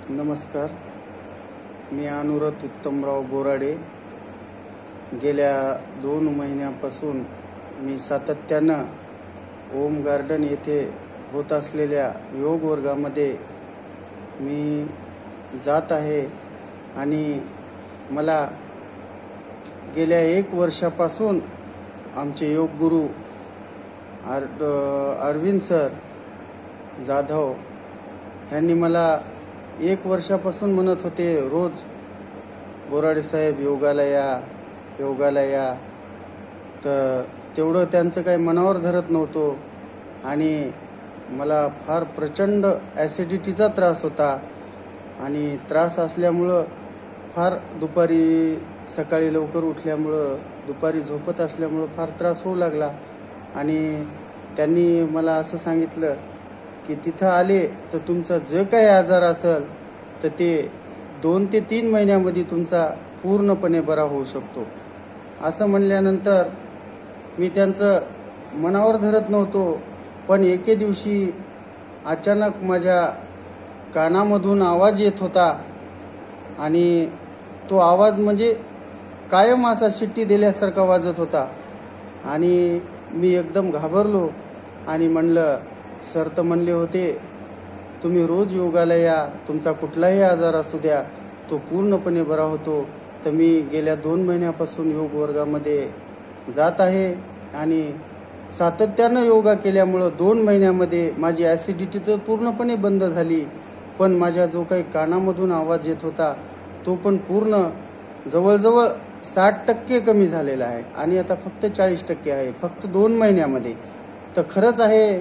नमस्कार, मी अनुराध उत्तमराव बोराडे। गेल्या 2 महिन्यापासून मी सातत्यानं ओम गार्डन येथे होत असलेल्या योग वर्गामध्ये मी जात आहे आणि मला गेल्या 1 वर्षापासून आमचे योग गुरु अरविंद सर जाधव यांनी मला 1 वर्षापासून म्हणत होते, रोज बोराडे साहेब योगाला या। तर तेवढं त्यांचं काही मनावर धरत नव्हतो आणि मला फार प्रचंड ॲसिडिटीचा त्रास होता आणि त्रास असल्यामुळं फार दुपारी सकाळी लवकर उठल्यामुळं दुपारी झोपत असल्यामुळं फार त्रास होऊ लागला आणि त्यांनी मला असं सांगितलं की तिथं आले तर तुमचा जे काही आजार असेल तर ते 2 ते 3 महिन्यामध्ये तुमचा पूर्णपणे बरा होऊ शकतो। असं म्हणल्यानंतर मी त्यांचं मनावर धरत नव्हतो, पण एके दिवशी अचानक माझ्या कानामधून आवाज येत होता आणि तो आवाज म्हणजे कायम असा शिट्टी दिल्यासारखा वाजत होता आणि मी एकदम घाबरलो आणि म्हणलं, सर तर म्हणले होते तुम्ही रोज योगाला या, तुमचा कुठलाही आजार असू द्या तो पूर्णपणे बरा होतो। तर मी गेल्या 2 महिन्यापासून योग वर्गामध्ये जात आहे आणि सातत्यानं योगा केल्यामुळं 2 महिन्यामध्ये माझी ॲसिडिटी तर पूर्णपणे बंद झाली, पण माझ्या जो काही कानामधून आवाज येत होता तो पण पूर्ण जवळजवळ 60% कमी झालेला आहे आणि आता फक्त 40% आहे, फक्त 2 महिन्यामध्ये। तर खरंच आहे,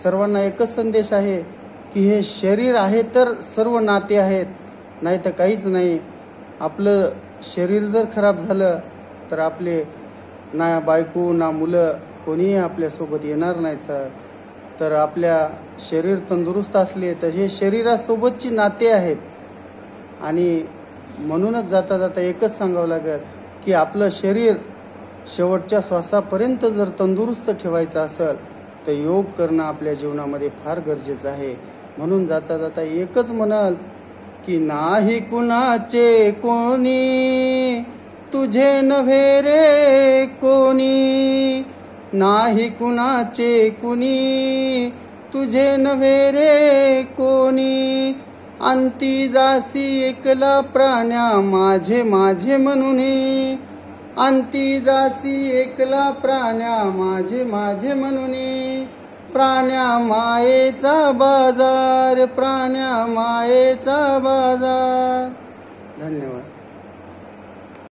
सर्वांना एकच संदेश आहे की हे शरीर आहे तर सर्व नाते आहेत, नाही तर काहीच नाही। आपलं शरीर जर खराब झालं तर आपले ना बायको ना मुलं कोणीही आपल्यासोबत येणार नाहीत। तर आपल्या शरीर तंदुरुस्त असले तर हे शरीरासोबतची नाते आहेत आणि म्हणूनच जाता जाता एकच सांगावं लागेल की आपलं शरीर शेवटच्या श्वासापर्यंत जर तंदुरुस्त ठेवायचं असेल तर योग करणं आपल्या जीवनामध्ये फार गरजेचं आहे। म्हणून जाता जाता एकच म्हणाल की नाही कुणाचे कोणी तुझे नव्हे रे कोणी, नाही कुणाचे कुणी तुझे नव्हे रे कोणी, अंती जासी एकला प्राण्या माझे माझे म्हणून, अंती जासी एकला प्राण्या माझे माझे म्हणून, प्राण्या मायेचा बाजार, प्राण्या मायेचा बाजार। धन्यवाद।